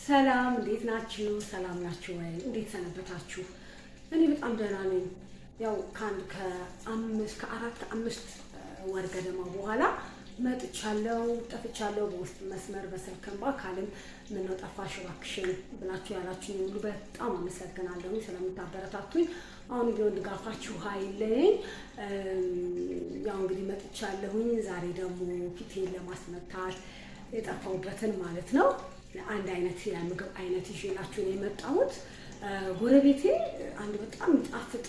ሰላም እንዴት ናችሁ? ሰላም ናችሁ ወይ? እንዴት ሰነበታችሁ? እኔ በጣም ደህና ነኝ። ያው ከአራት ከአምስት ወር ገደማ በኋላ መጥቻለሁ፣ ጠፍቻለሁ። በውስጥ መስመር በስልክም በአካልም ምነው ጠፋሽ እባክሽን ብላችሁ ያላችሁኝ ሁሉ በጣም አመሰግናለሁ ስለምታበረታቱኝ። አሁን ቢሆን ድጋፋችሁ አይለኝ። ያው እንግዲህ መጥቻለሁኝ። ዛሬ ደግሞ ፊቴን ለማስመታት የጠፋሁበትን ማለት ነው አንድ አይነት የምግብ አይነት ይዤላችሁ ነው የመጣሁት። ጎረቤቴ አንድ በጣም የሚጣፍጥ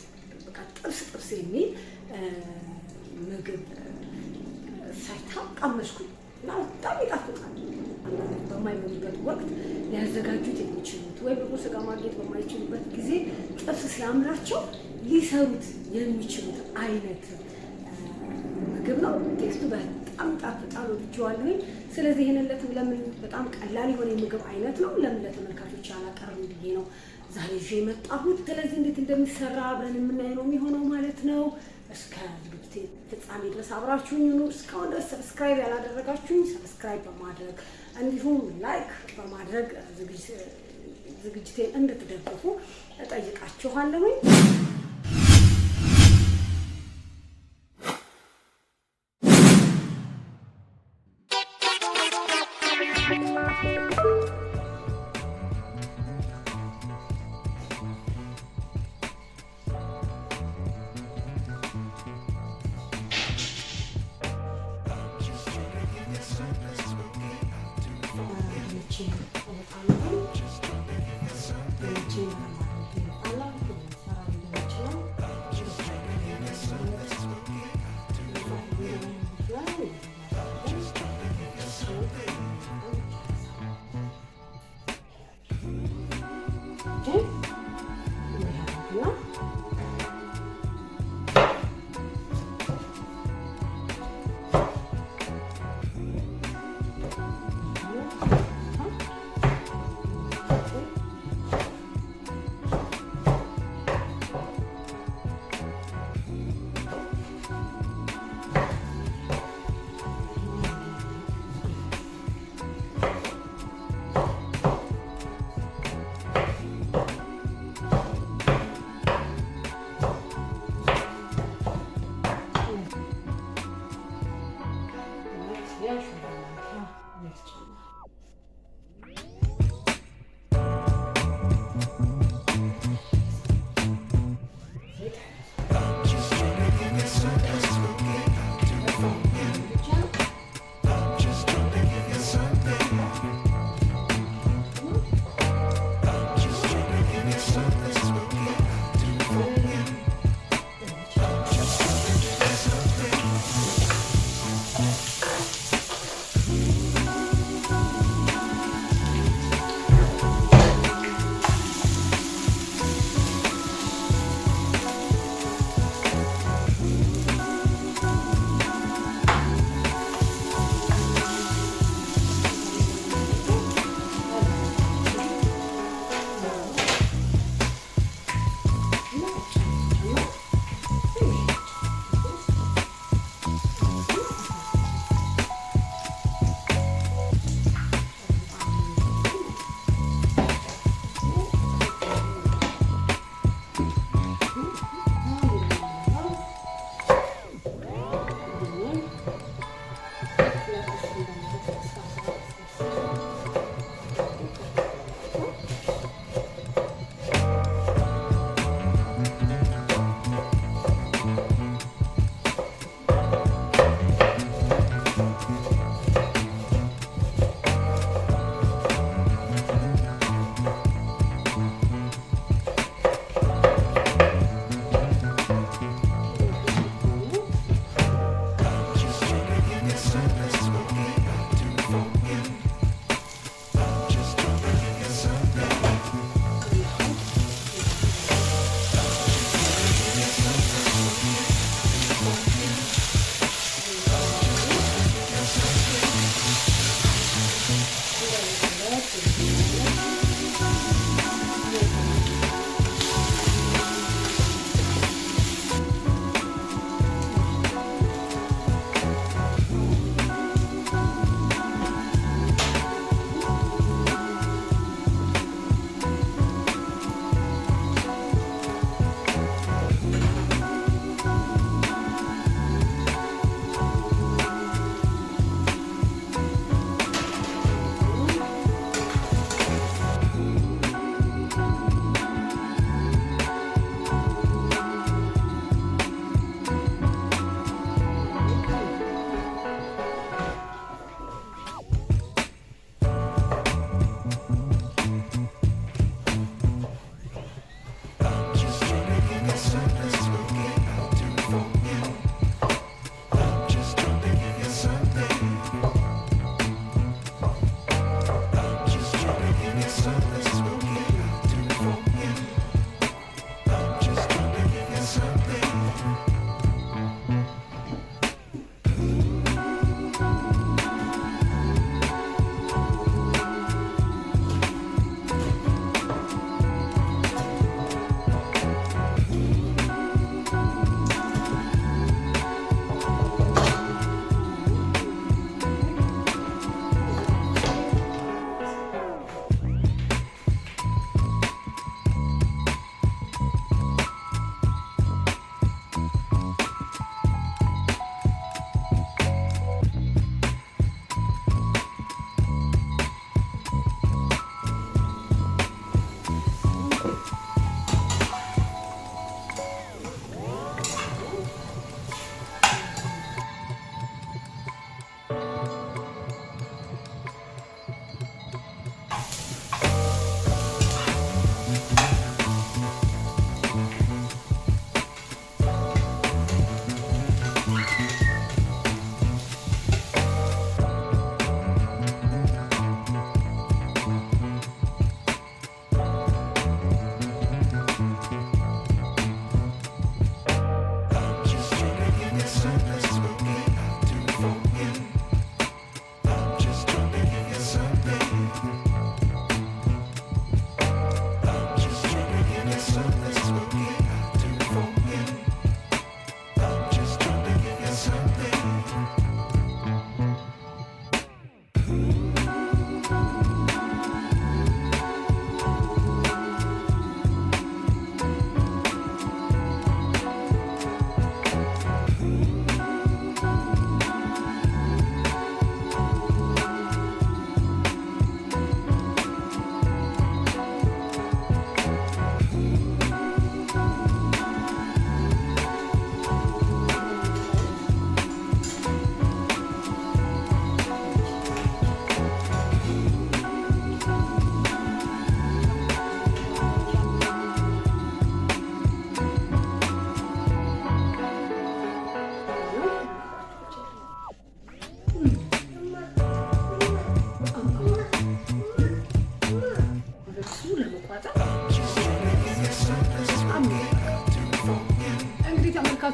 በቃ ጥብስ የሚል ምግብ ሰርታ ቀመስኩኝ እና በጣም ይጣፍጣል። በማይመጡበት ወቅት ሊያዘጋጁት የሚችሉት ወይ ደግሞ ስጋ ማግኘት በማይችሉበት ጊዜ ጥብስ ሲያምራቸው ሊሰሩት የሚችሉት አይነት ምግብ ነው። ቴስቱ በጣም ይጣፍጣል፣ ወድጄዋለሁኝ። ስለዚህ ይሄንን ለምን በጣም ቀላል የሆነ የምግብ አይነት ነው፣ ለምን ለተመልካቾች አላቀርብም ብዬ ነው ዛሬ ይዤ የመጣሁት። ስለዚህ እንዴት እንደሚሰራ አብረን የምናየው ነው የሚሆነው ማለት ነው። እስከ ዝግጅቴ ፍጻሜ ድረስ አብራችሁኝ ሁኑ። እስካሁን ድረስ ሰብስክራይብ ያላደረጋችሁኝ ሰብስክራይብ በማድረግ እንዲሁም ላይክ በማድረግ ዝግጅቴን እንድትደግፉ እጠይቃችኋለሁኝ።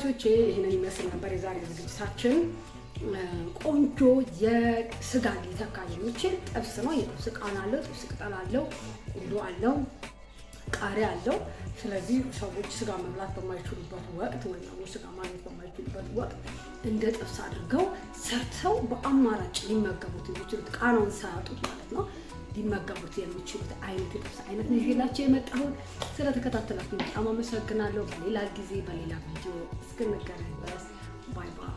ተመልካቾቼ ይሄንን ይመስል ነበር የዛሬ ዝግጅታችን። ቆንጆ የስጋ ሊተካ የሚችል ጥብስ ነው። የጥብስ ቃና አለው፣ ጥብስ ቅጠል አለው፣ ቁንዶ አለው፣ ቃሪያ አለው። ስለዚህ ሰዎች ስጋ መብላት በማይችሉበት ወቅት ወይ ደግሞ ስጋ ማግኘት በማይችሉበት ወቅት እንደ ጥብስ አድርገው ሰርተው በአማራጭ ሊመገቡት የሚችሉት ቃናውን ሳያጡት ማለት ነው ሊመገቡት የሚችሉት አይነት የጥብስ አይነት ነው ይዤላችሁ የመጣሁት። ስለተከታተላችሁ በጣም አመሰግናለሁ። በሌላ ጊዜ በሌላ ቪዲዮ እስክንገናኝ ድረስ ባይ ባይ።